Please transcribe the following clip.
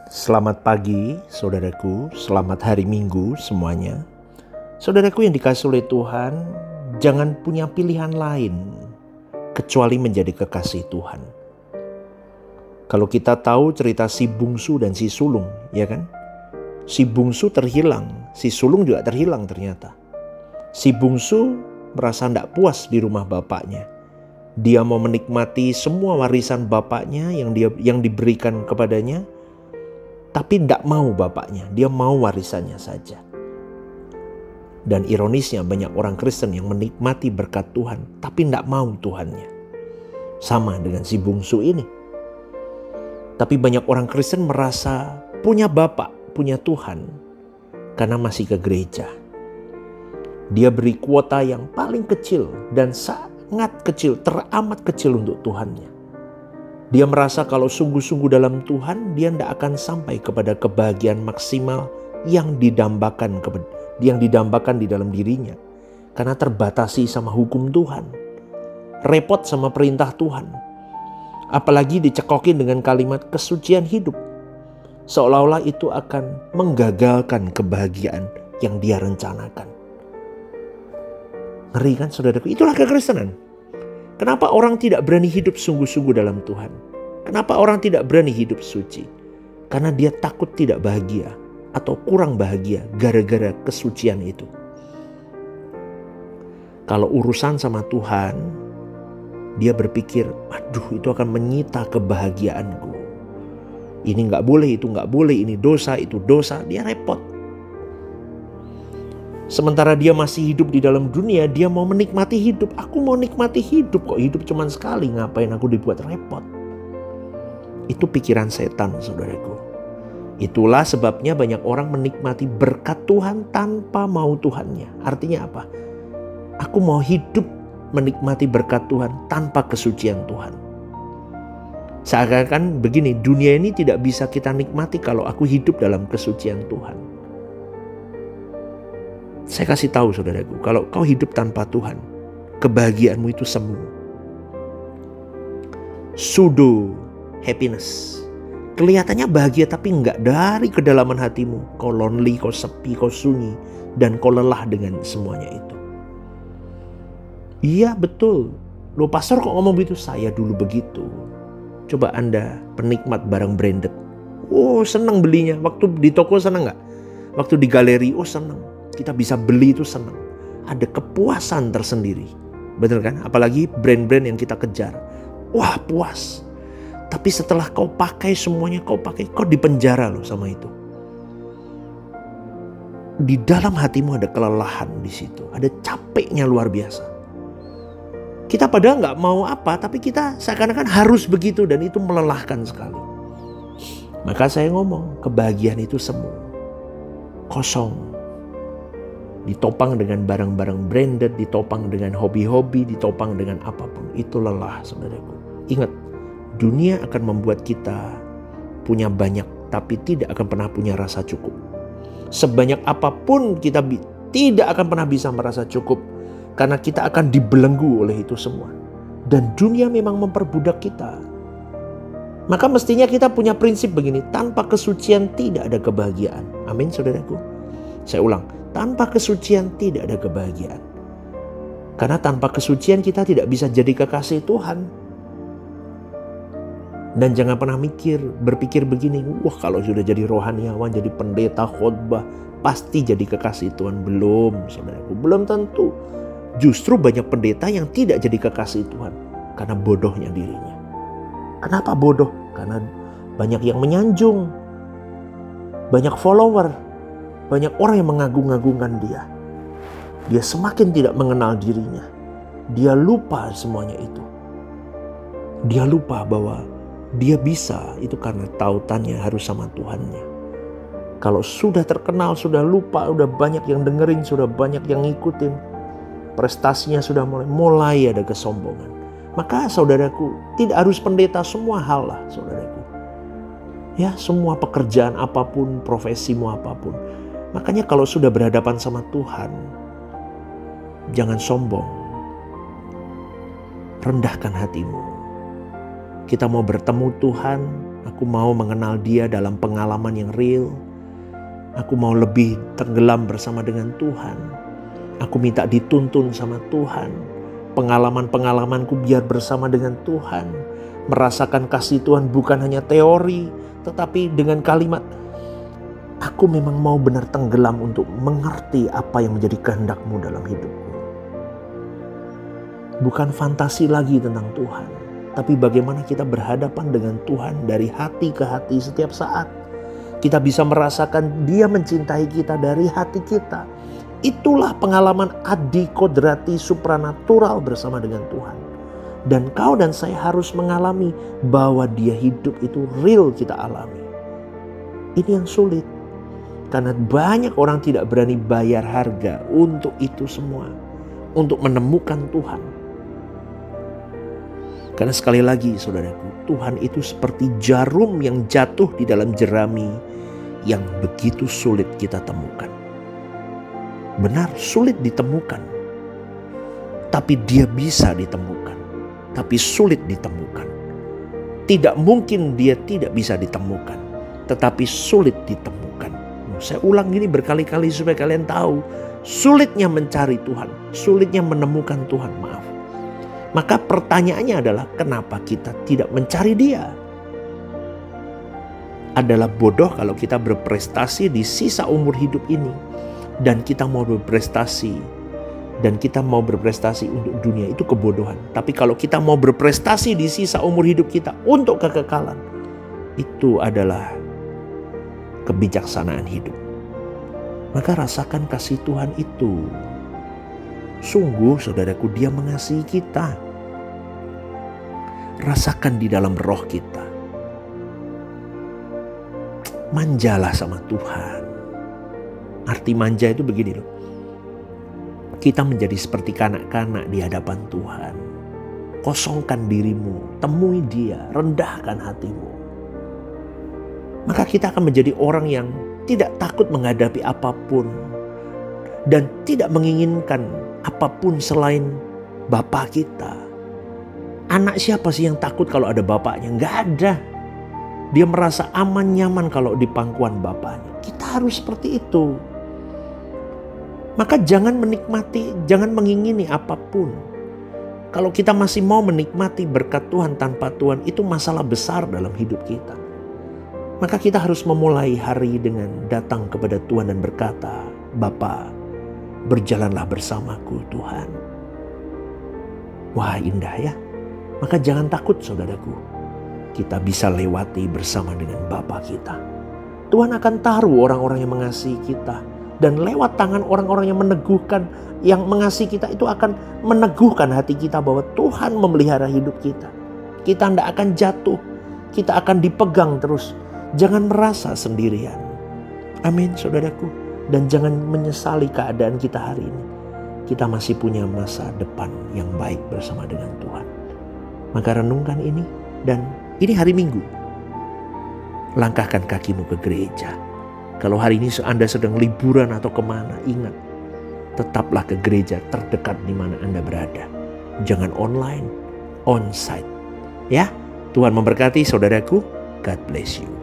Selamat pagi, saudaraku. Selamat hari Minggu semuanya. Saudaraku yang dikasihi oleh Tuhan, jangan punya pilihan lain kecuali menjadi kekasih Tuhan. Kalau kita tahu cerita si bungsu dan si sulung, ya kan? Si bungsu terhilang, si sulung juga terhilang ternyata. Si bungsu merasa tidak puas di rumah bapaknya. Dia mau menikmati semua warisan bapaknya yang diberikan kepadanya. Tapi tidak mau bapaknya, dia mau warisannya saja. Dan ironisnya banyak orang Kristen yang menikmati berkat Tuhan, tapi tidak mau Tuhannya. Sama dengan si bungsu ini. Tapi banyak orang Kristen merasa punya bapak, punya Tuhan, karena masih ke gereja. Dia beri kuota yang paling kecil dan sangat kecil, teramat kecil untuk Tuhannya. Dia merasa kalau sungguh-sungguh dalam Tuhan, dia tidak akan sampai kepada kebahagiaan maksimal yang didambakan di dalam dirinya. Karena terbatasi sama hukum Tuhan. Repot sama perintah Tuhan. Apalagi dicekokin dengan kalimat kesucian hidup. Seolah-olah itu akan menggagalkan kebahagiaan yang dia rencanakan. Ngeri kan saudaraku? Itulah kekristenan. Kenapa orang tidak berani hidup sungguh-sungguh dalam Tuhan? Kenapa orang tidak berani hidup suci? Karena dia takut tidak bahagia atau kurang bahagia gara-gara kesucian itu. Kalau urusan sama Tuhan, dia berpikir, aduh itu akan menyita kebahagiaanku. Ini gak boleh, itu gak boleh, ini dosa, itu dosa, dia repot. Sementara dia masih hidup di dalam dunia, dia mau menikmati hidup. Aku mau nikmati hidup, kok hidup cuma sekali, ngapain aku dibuat repot? Itu pikiran setan, saudaraku. Itulah sebabnya banyak orang menikmati berkat Tuhan tanpa mau Tuhannya. Artinya apa? Aku mau hidup menikmati berkat Tuhan tanpa kesucian Tuhan. Seakan-akan begini, dunia ini tidak bisa kita nikmati kalau aku hidup dalam kesucian Tuhan. Saya kasih tahu saudaraku, kalau kau hidup tanpa Tuhan, kebahagiaanmu itu semu. Pseudo happiness. Kelihatannya bahagia tapi enggak dari kedalaman hatimu. Kau lonely, kau sepi, kau sunyi, dan kau lelah dengan semuanya itu. Iya betul. Loh pastor kok ngomong begitu? Saya dulu begitu. Coba Anda penikmat barang branded. Oh senang belinya. Waktu di toko senang enggak? Waktu di galeri, oh senang. Kita bisa beli itu senang. Ada kepuasan tersendiri. Betul kan? Apalagi brand-brand yang kita kejar. Wah puas. Tapi setelah kau pakai semuanya, kau dipenjara loh sama itu. Di dalam hatimu ada kelelahan di situ. Ada capeknya luar biasa. Kita padahal nggak mau apa, tapi kita seakan-akan harus begitu dan itu melelahkan sekali. Maka saya ngomong, kebahagiaan itu semu. Kosong. Ditopang dengan barang-barang branded, ditopang dengan hobi-hobi, ditopang dengan apapun. Itu lelah saudaraku. Ingat, dunia akan membuat kita punya banyak, tapi tidak akan pernah punya rasa cukup. Sebanyak apapun kita tidak akan pernah bisa merasa cukup. Karena kita akan dibelenggu oleh itu semua. Dan dunia memang memperbudak kita. Maka mestinya kita punya prinsip begini, tanpa kesucian tidak ada kebahagiaan. Amin saudaraku. Saya ulang. Tanpa kesucian tidak ada kebahagiaan. Karena tanpa kesucian kita tidak bisa jadi kekasih Tuhan. Dan jangan pernah berpikir begini, wah kalau sudah jadi rohaniawan, jadi pendeta khotbah, pasti jadi kekasih Tuhan. Belum, saudaraku, belum tentu. Justru banyak pendeta yang tidak jadi kekasih Tuhan karena bodohnya dirinya. Kenapa bodoh? Karena banyak yang menyanjung, banyak follower. Banyak orang yang mengagung-agungkan dia. Dia semakin tidak mengenal dirinya. Dia lupa semuanya itu. Dia lupa bahwa dia bisa itu karena tautannya harus sama Tuhannya. Kalau sudah terkenal, sudah lupa, sudah banyak yang dengerin, sudah banyak yang ngikutin. Prestasinya sudah mulai ada kesombongan. Maka saudaraku, tidak harus pendeta semua hal lah saudaraku. Ya semua pekerjaan apapun, profesimu apapun. Makanya kalau sudah berhadapan sama Tuhan, jangan sombong. Rendahkan hatimu. Kita mau bertemu Tuhan, Aku mau mengenal Dia dalam pengalaman yang real. Aku mau lebih tenggelam bersama dengan Tuhan. Aku minta dituntun sama Tuhan. Pengalaman-pengalamanku biar bersama dengan Tuhan. Merasakan kasih Tuhan bukan hanya teori, tetapi dengan kalimat, aku memang mau benar tenggelam untuk mengerti apa yang menjadi kehendak-Mu dalam hidupku. Bukan fantasi lagi tentang Tuhan, tapi bagaimana kita berhadapan dengan Tuhan dari hati ke hati setiap saat. Kita bisa merasakan Dia mencintai kita dari hati kita. Itulah pengalaman adi kodrati supranatural bersama dengan Tuhan. Dan kau dan saya harus mengalami bahwa Dia hidup itu real kita alami. Ini yang sulit. Karena banyak orang tidak berani bayar harga untuk itu semua. Untuk menemukan Tuhan. Karena sekali lagi saudaraku, Tuhan itu seperti jarum yang jatuh di dalam jerami yang begitu sulit kita temukan. Benar, sulit ditemukan. Tapi Dia bisa ditemukan. Tapi sulit ditemukan. Tidak mungkin Dia tidak bisa ditemukan. Tetapi sulit ditemukan. Saya ulang ini berkali-kali supaya kalian tahu. Sulitnya mencari Tuhan. Sulitnya menemukan Tuhan, maaf. Maka pertanyaannya adalah kenapa kita tidak mencari Dia? Adalah bodoh kalau kita berprestasi di sisa umur hidup ini. Dan kita mau berprestasi. Dan kita mau berprestasi untuk dunia, itu kebodohan. Tapi kalau kita mau berprestasi di sisa umur hidup kita untuk kekekalan, itu adalah kebijaksanaan hidup. Maka rasakan kasih Tuhan itu. Sungguh saudaraku, Dia mengasihi kita. Rasakan di dalam roh kita. Manjalah sama Tuhan. Arti manja itu begini loh. Kita menjadi seperti kanak-kanak di hadapan Tuhan. Kosongkan dirimu, temui Dia, rendahkan hatimu. Maka kita akan menjadi orang yang tidak takut menghadapi apapun. Dan tidak menginginkan apapun selain Bapa kita. Anak siapa sih yang takut kalau ada bapaknya? Nggak ada. Dia merasa aman nyaman kalau di pangkuan bapaknya. Kita harus seperti itu. Maka jangan menikmati, jangan mengingini apapun. Kalau kita masih mau menikmati berkat Tuhan tanpa Tuhan, itu masalah besar dalam hidup kita. Maka kita harus memulai hari dengan datang kepada Tuhan dan berkata, Bapa, berjalanlah bersamaku Tuhan. Wah, indah ya. Maka jangan takut saudaraku. Kita bisa lewati bersama dengan Bapa kita. Tuhan akan taruh orang-orang yang mengasihi kita. Dan lewat tangan orang-orang yang meneguhkan, yang mengasihi kita itu akan meneguhkan hati kita bahwa Tuhan memelihara hidup kita. Kita tidak akan jatuh. Kita akan dipegang terus. Jangan merasa sendirian. Amin saudaraku. Dan jangan menyesali keadaan kita hari ini. Kita masih punya masa depan yang baik bersama dengan Tuhan. Maka renungkan ini. Dan ini hari Minggu. Langkahkan kakimu ke gereja. Kalau hari ini Anda sedang liburan atau kemana, ingat. Tetaplah ke gereja terdekat di mana Anda berada. Jangan online, on-site. Ya, Tuhan memberkati saudaraku. God bless you.